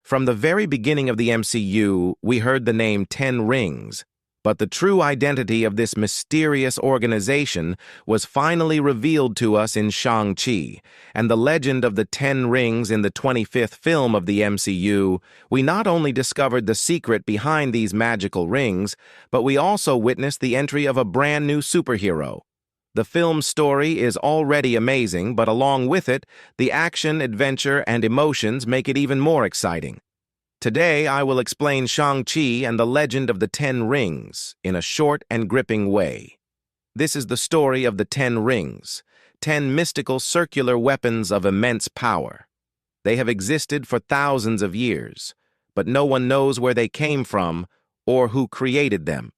From the very beginning of the MCU, we heard the name Ten Rings, but the true identity of this mysterious organization was finally revealed to us in Shang-Chi, and the legend of the Ten Rings in the 25th film of the MCU. We not only discovered the secret behind these magical rings, but we also witnessed the entry of a brand new superhero. The film's story is already amazing, but along with it, the action, adventure, and emotions make it even more exciting. Today, I will explain Shang-Chi and the Legend of the Ten Rings in a short and gripping way. This is the story of the Ten Rings, 10 mystical circular weapons of immense power. They have existed for thousands of years, but no one knows where they came from or who created them.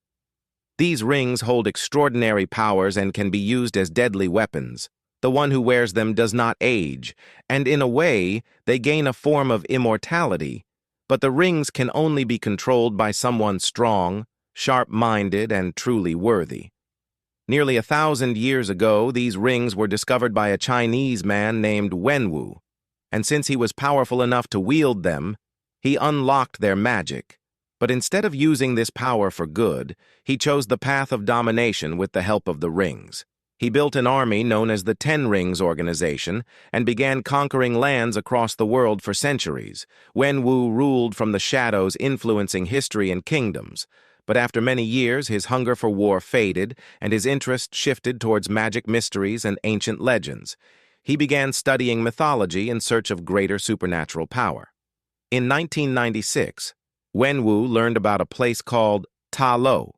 These rings hold extraordinary powers and can be used as deadly weapons. The one who wears them does not age, and in a way, they gain a form of immortality. But the rings can only be controlled by someone strong, sharp-minded, and truly worthy. Nearly 1,000 years ago, these rings were discovered by a Chinese man named Wenwu, and since he was powerful enough to wield them, he unlocked their magic. But instead of using this power for good, he chose the path of domination with the help of the rings. He built an army known as the Ten Rings Organization and began conquering lands across the world for centuries. Wenwu ruled from the shadows, influencing history and kingdoms. But after many years, his hunger for war faded, and his interest shifted towards magic mysteries and ancient legends. He began studying mythology in search of greater supernatural power. In 1996, Wenwu learned about a place called Ta Lo,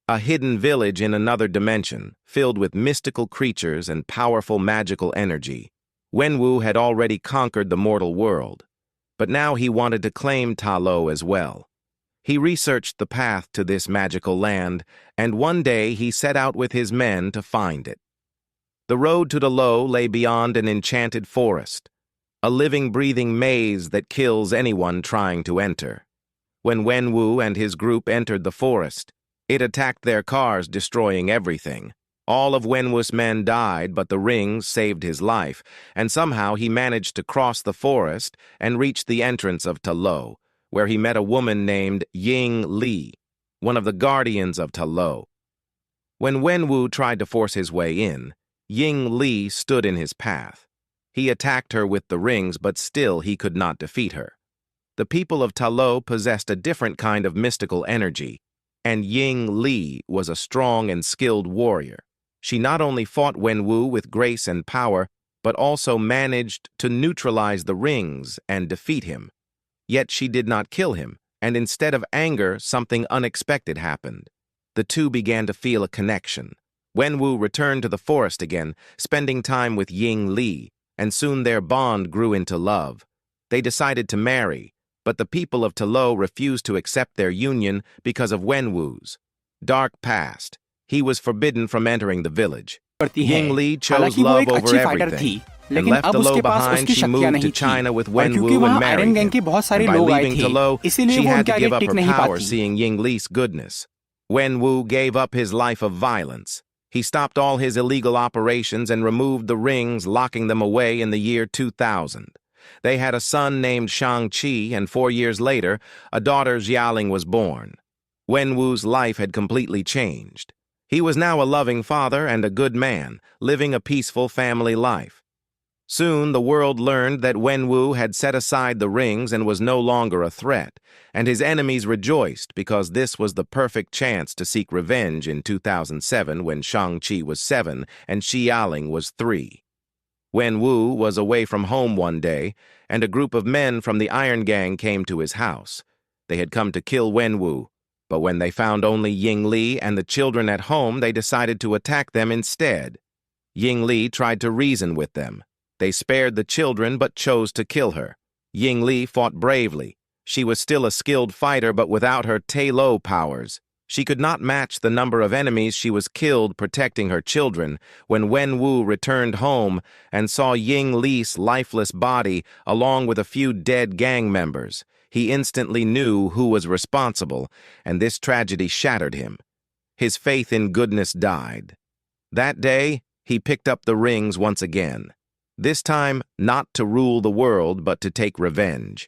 a hidden village in another dimension, filled with mystical creatures and powerful magical energy. Wenwu had already conquered the mortal world, but now he wanted to claim Ta Lo as well. He researched the path to this magical land, and one day he set out with his men to find it. The road to Ta Lo lay beyond an enchanted forest, a living, breathing maze that kills anyone trying to enter. When Wenwu and his group entered the forest, it attacked their cars, destroying everything. All of Wenwu's men died, but the rings saved his life, and somehow he managed to cross the forest and reach the entrance of Ta Lo, where he met a woman named Ying Li, one of the guardians of Ta Lo. When Wenwu tried to force his way in, Ying Li stood in his path. He attacked her with the rings, but still he could not defeat her. The people of Ta Lo possessed a different kind of mystical energy, and Ying Li was a strong and skilled warrior. She not only fought Wenwu with grace and power, but also managed to neutralize the rings and defeat him. Yet she did not kill him, and instead of anger, something unexpected happened. The two began to feel a connection. Wenwu returned to the forest again, spending time with Ying Li, and soon their bond grew into love. They decided to marry, but the people of Ta Lo refused to accept their union because of Wenwu's dark past. He was forbidden from entering the village. Ying Li chose love over everything, and left Ta Lo behind. She moved to China with Wenwu and married him. And by leaving Ta Lo, she had to give up her power, seeing Ying Li's goodness. Wenwu gave up his life of violence. He stopped all his illegal operations and removed the rings, locking them away in the year 2000. They had a son named Shang-Chi, and 4 years later, a daughter Xialing was born. Wenwu's life had completely changed. He was now a loving father and a good man, living a peaceful family life. Soon, the world learned that Wenwu had set aside the rings and was no longer a threat, and his enemies rejoiced because this was the perfect chance to seek revenge in 2007 when Shang-Chi was 7 and Xialing was 3. Wenwu was away from home one day, and a group of men from the Iron Gang came to his house. They had come to kill Wenwu, but when they found only Ying Li and the children at home, they decided to attack them instead. Ying Li tried to reason with them. They spared the children but chose to kill her. Ying Li fought bravely. She was still a skilled fighter, but without her Ta Lo powers, she could not match the number of enemies she was killed protecting her children. When Wenwu returned home and saw Ying Li's lifeless body along with a few dead gang members, he instantly knew who was responsible, and this tragedy shattered him. His faith in goodness died. That day, he picked up the rings once again. This time, not to rule the world, but to take revenge.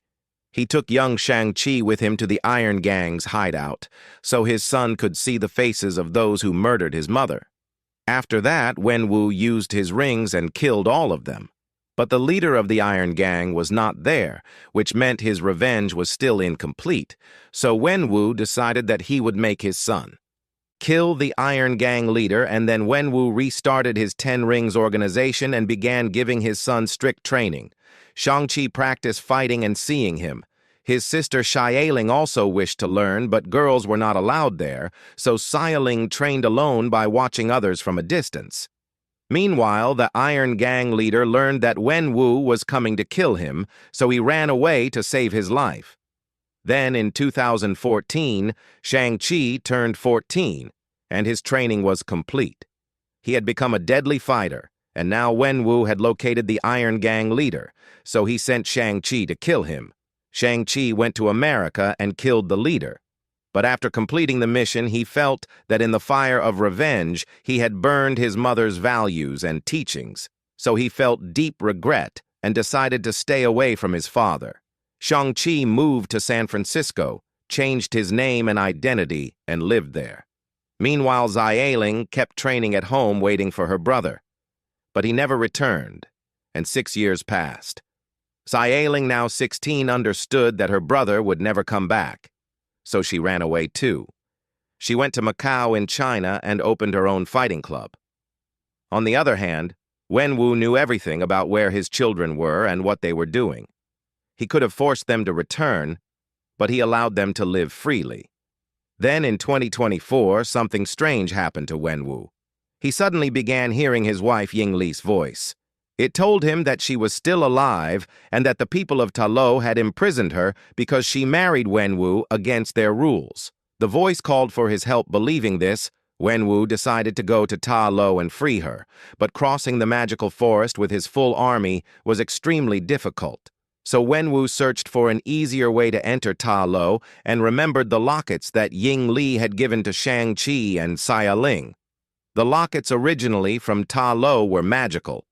He took young Shang-Chi with him to the Iron Gang's hideout, so his son could see the faces of those who murdered his mother. After that, Wenwu used his rings and killed all of them. But the leader of the Iron Gang was not there, which meant his revenge was still incomplete, so Wenwu decided that he would make his son kill the Iron Gang leader, and then Wenwu restarted his Ten Rings organization and began giving his son strict training. Shang-Chi practiced fighting and seeing him. His sister Xialing also wished to learn, but girls were not allowed there, so Xialing trained alone by watching others from a distance. Meanwhile, the Iron Gang leader learned that Wenwu was coming to kill him, so he ran away to save his life. Then, in 2014, Shang-Chi turned 14, and his training was complete. He had become a deadly fighter, and now Wenwu had located the Iron Gang leader, so he sent Shang-Chi to kill him. Shang-Chi went to America and killed the leader. But after completing the mission, he felt that in the fire of revenge, he had burned his mother's values and teachings, so he felt deep regret and decided to stay away from his father. Shang-Chi moved to San Francisco, changed his name and identity, and lived there. Meanwhile, Xialing kept training at home waiting for her brother. But he never returned, and 6 years passed. Xialing, now 16, understood that her brother would never come back, so she ran away too. She went to Macau in China and opened her own fighting club. On the other hand, Wenwu knew everything about where his children were and what they were doing. He could have forced them to return, but he allowed them to live freely. Then in 2024, something strange happened to Wenwu. He suddenly began hearing his wife Yingli's voice. It told him that she was still alive and that the people of Ta Lo had imprisoned her because she married Wenwu against their rules. The voice called for his help. Believing this, Wenwu decided to go to Ta Lo and free her, but crossing the magical forest with his full army was extremely difficult. So Wenwu searched for an easier way to enter Ta Lo and remembered the lockets that Yingli had given to Shang-Chi and Xialing. The lockets originally from Ta Lo were magical,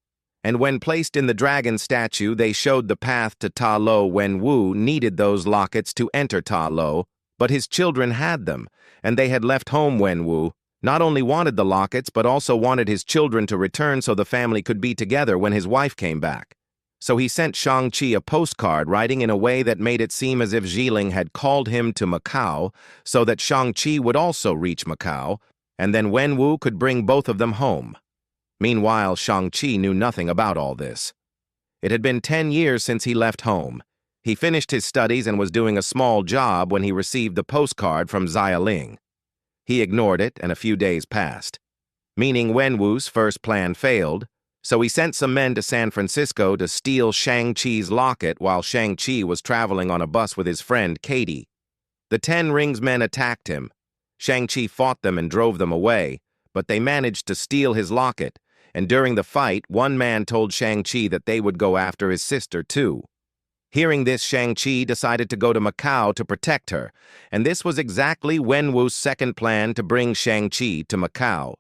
and when placed in the dragon statue, they showed the path to Ta Lo. Wenwu needed those lockets to enter Ta Lo, but his children had them, and they had left home. Wenwu not only wanted the lockets, but also wanted his children to return so the family could be together when his wife came back. So he sent Shang-Chi a postcard writing in a way that made it seem as if Xiling had called him to Macau so that Shang-Chi would also reach Macau, and then Wenwu could bring both of them home. Meanwhile, Shang-Chi knew nothing about all this. It had been 10 years since he left home. He finished his studies and was doing a small job when he received the postcard from Xialing. He ignored it, and a few days passed, meaning Wenwu's first plan failed. So he sent some men to San Francisco to steal Shang-Chi's locket while Shang-Chi was traveling on a bus with his friend Katy. The Ten Rings men attacked him. Shang-Chi fought them and drove them away, but they managed to steal his locket, and during the fight, one man told Shang-Chi that they would go after his sister too. Hearing this, Shang-Chi decided to go to Macau to protect her, and this was exactly Wenwu's second plan to bring Shang-Chi to Macau.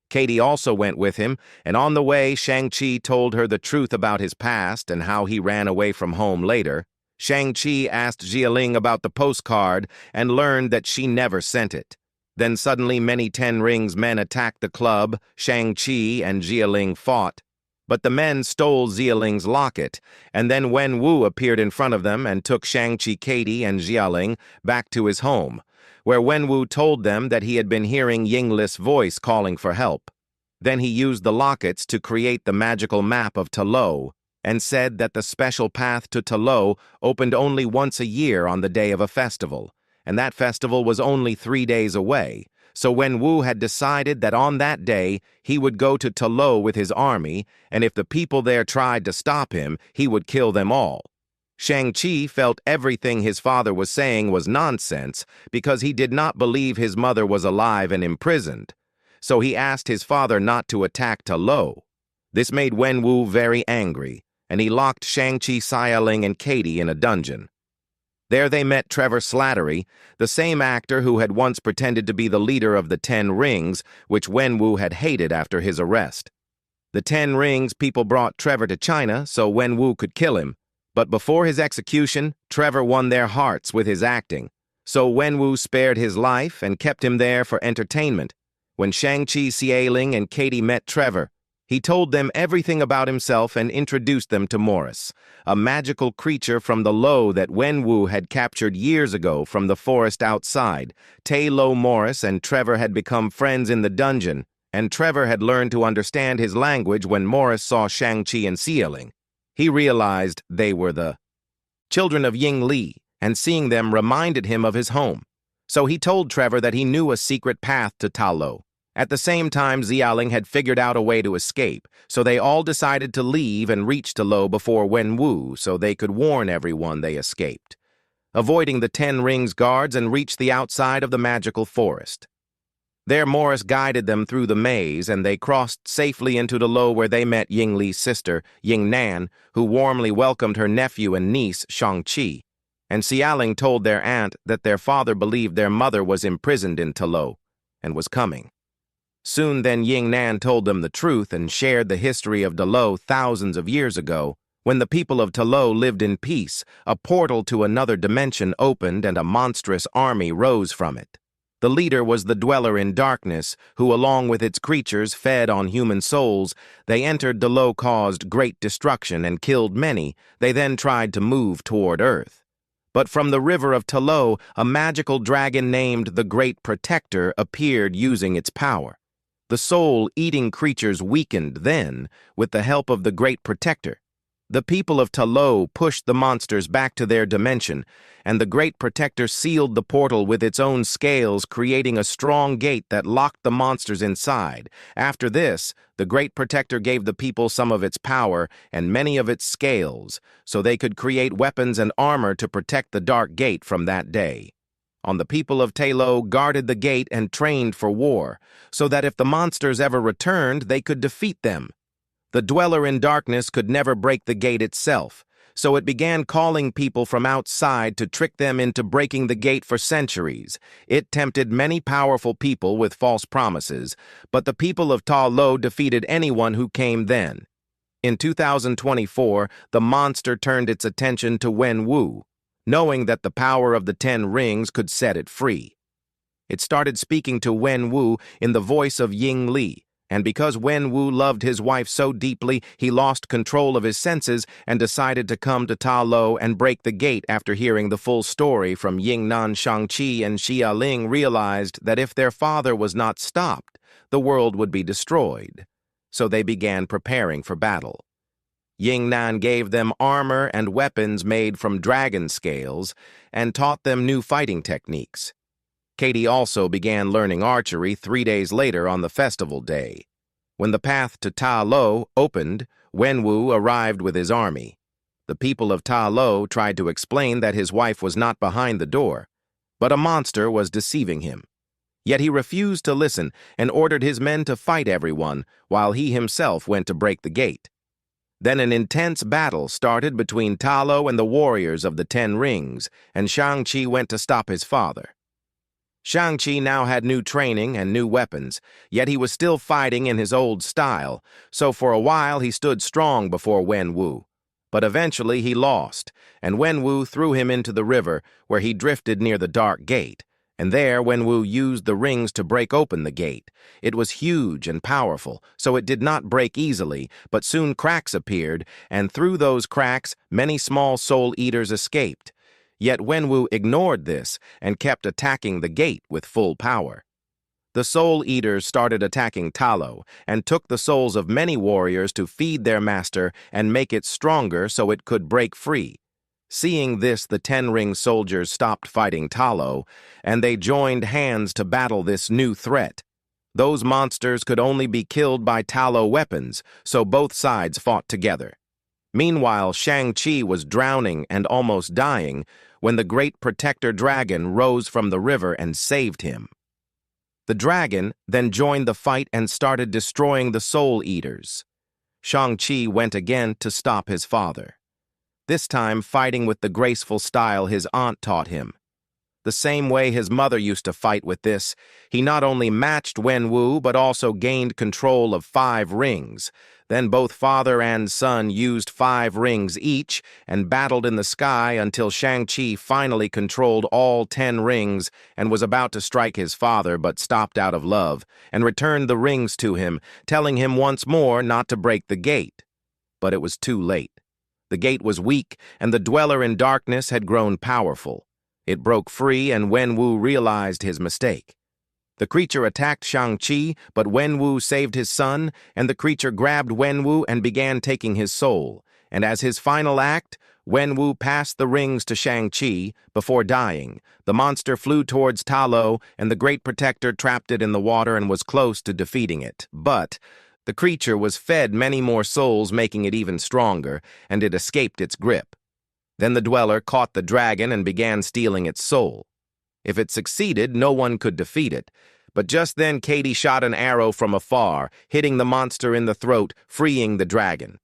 Katy also went with him, and on the way, Shang-Chi told her the truth about his past and how he ran away from home later. Shang-Chi asked Xialing about the postcard and learned that she never sent it. Then suddenly many Ten Rings men attacked the club. Shang-Chi and Xialing fought, but the men stole Xialing's locket, and then Wenwu appeared in front of them and took Shang-Chi, Katy, and Xialing back to his home, where Wenwu told them that he had been hearing Yingli's voice calling for help. Then he used the lockets to create the magical map of Ta Lo, and said that the special path to Ta Lo opened only once a year on the day of a festival, and that festival was only 3 days away. So Wenwu had decided that on that day he would go to Ta Lo with his army, and if the people there tried to stop him, he would kill them all. Shang-Chi felt everything his father was saying was nonsense because he did not believe his mother was alive and imprisoned. So he asked his father not to attack Ta Lo. This made Wenwu very angry, and he locked Shang-Chi, Xialing, and Katy in a dungeon. There they met Trevor Slattery, the same actor who had once pretended to be the leader of the Ten Rings, which Wenwu had hated after his arrest. The Ten Rings people brought Trevor to China so Wenwu could kill him, But before his execution, Trevor won their hearts with his acting. So Wenwu spared his life and kept him there for entertainment. When Shang-Chi, Xialing, and Katy met Trevor, he told them everything about himself and introduced them to Morris, a magical creature from the Lo that Wenwu had captured years ago from the forest outside. Lo Morris and Trevor had become friends in the dungeon, and Trevor had learned to understand his language when Morris saw Shang-Chi and Xialing. He realized they were the children of Ying Li, and seeing them reminded him of his home. So he told Trevor that he knew a secret path to Ta Lo. At the same time, Xialing had figured out a way to escape, so they all decided to leave and reach Ta Lo before Wenwu so they could warn everyone they escaped, avoiding the 10 Rings guards and reached the outside of the magical forest. There Morris guided them through the maze, and they crossed safely into Ta Lo where they met Ying Li's sister, Ying Nan, who warmly welcomed her nephew and niece, Shang-Chi. And Xialing told their aunt that their father believed their mother was imprisoned in Ta Lo and was coming. Soon then Ying Nan told them the truth and shared the history of Ta Lo thousands of years ago. When the people of Ta Lo lived in peace, a portal to another dimension opened and a monstrous army rose from it. The leader was the Dweller in Darkness, who along with its creatures fed on human souls. They entered Ta Lo, caused great destruction and killed many. They then tried to move toward Earth. But from the river of Ta Lo, a magical dragon named the Great Protector appeared using its power. The soul-eating creatures weakened then with the help of the Great Protector. The people of Ta Lo pushed the monsters back to their dimension, and the Great Protector sealed the portal with its own scales, creating a strong gate that locked the monsters inside. After this, the Great Protector gave the people some of its power and many of its scales, so they could create weapons and armor to protect the Dark Gate from that day. The people of Ta Lo guarded the gate and trained for war, so that if the monsters ever returned, they could defeat them. The Dweller in Darkness could never break the gate itself, so it began calling people from outside to trick them into breaking the gate for centuries. It tempted many powerful people with false promises, but the people of Ta Lo defeated anyone who came then. In 2024, the monster turned its attention to Wenwu, knowing that the power of the 10 Rings could set it free. It started speaking to Wenwu in the voice of Ying Li, and because Wenwu loved his wife so deeply, he lost control of his senses and decided to come to Ta Lo and break the gate. After hearing the full story from Ying Nan, Shang-Chi and Xialing realized that if their father was not stopped, the world would be destroyed. So they began preparing for battle. Ying Nan gave them armor and weapons made from dragon scales and taught them new fighting techniques. Katy also began learning archery 3 days later on the festival day. When the path to Ta Lo opened, Wenwu arrived with his army. The people of Ta Lo tried to explain that his wife was not behind the door, but a monster was deceiving him. Yet he refused to listen and ordered his men to fight everyone while he himself went to break the gate. Then an intense battle started between Ta Lo and the warriors of the 10 Rings, and Shang-Chi went to stop his father. Shang-Chi now had new training and new weapons, yet he was still fighting in his old style, so for a while he stood strong before Wenwu. But eventually he lost, and Wenwu threw him into the river, where he drifted near the Dark Gate, and there Wenwu used the rings to break open the gate. It was huge and powerful, so it did not break easily, but soon cracks appeared, and through those cracks many small soul-eaters escaped. Yet Wenwu ignored this and kept attacking the gate with full power. The Soul Eaters started attacking Ta Lo and took the souls of many warriors to feed their master and make it stronger so it could break free. Seeing this, the 10 Ring soldiers stopped fighting Ta Lo, and they joined hands to battle this new threat. Those monsters could only be killed by Ta Lo weapons, so both sides fought together. Meanwhile, Shang-Chi was drowning and almost dying when the Great Protector Dragon rose from the river and saved him. The dragon then joined the fight and started destroying the Soul Eaters. Shang-Chi went again to stop his father, this time fighting with the graceful style his aunt taught him. The same way his mother used to fight with this, he not only matched Wenwu but also gained control of 5 rings. Then both father and son used 5 rings each and battled in the sky until Shang-Chi finally controlled all 10 rings and was about to strike his father but stopped out of love and returned the rings to him, telling him once more not to break the gate. But it was too late. The gate was weak and the dweller in darkness had grown powerful. It broke free and Wenwu realized his mistake. The creature attacked Shang-Chi, but Wenwu saved his son, and the creature grabbed Wenwu and began taking his soul. And as his final act, Wenwu passed the rings to Shang-Chi before dying. The monster flew towards Ta Lo, and the Great Protector trapped it in the water and was close to defeating it. But the creature was fed many more souls, making it even stronger, and it escaped its grip. Then the dweller caught the dragon and began stealing its soul. If it succeeded, no one could defeat it. But just then Katy shot an arrow from afar, hitting the monster in the throat, freeing the dragon.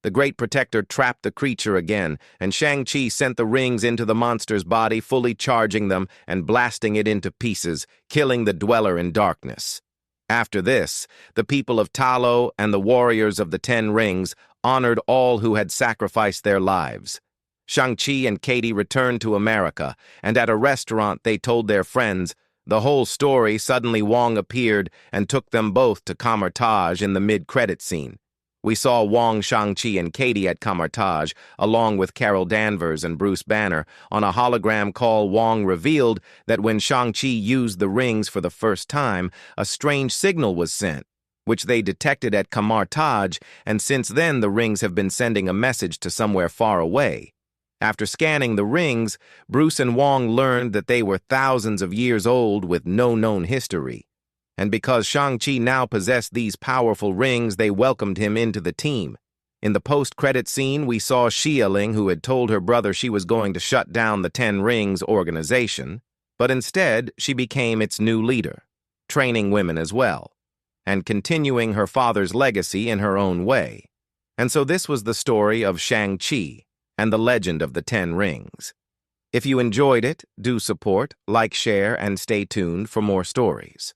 The Great Protector trapped the creature again, and Shang-Chi sent the rings into the monster's body, fully charging them and blasting it into pieces, killing the dweller in darkness. After this, the people of Ta Lo and the warriors of the 10 rings honored all who had sacrificed their lives. Shang-Chi and Katy returned to America, and at a restaurant they told their friends the whole story. Suddenly Wong appeared and took them both to Kamar-Taj in the mid-credit scene. We saw Wong, Shang-Chi, and Katy at Kamar-Taj, along with Carol Danvers and Bruce Banner. On a hologram call, Wong revealed that when Shang-Chi used the rings for the first time, a strange signal was sent, which they detected at Kamar-Taj, and since then the rings have been sending a message to somewhere far away. After scanning the rings, Bruce and Wong learned that they were thousands of years old with no known history. And because Shang-Chi now possessed these powerful rings, they welcomed him into the team. In the post-credit scene, we saw Xialing, who had told her brother she was going to shut down the 10 Rings organization, but instead she became its new leader, training women as well, and continuing her father's legacy in her own way. And so this was the story of Shang-Chi and the Legend of the 10 Rings. If you enjoyed it, do support, like, share, and stay tuned for more stories.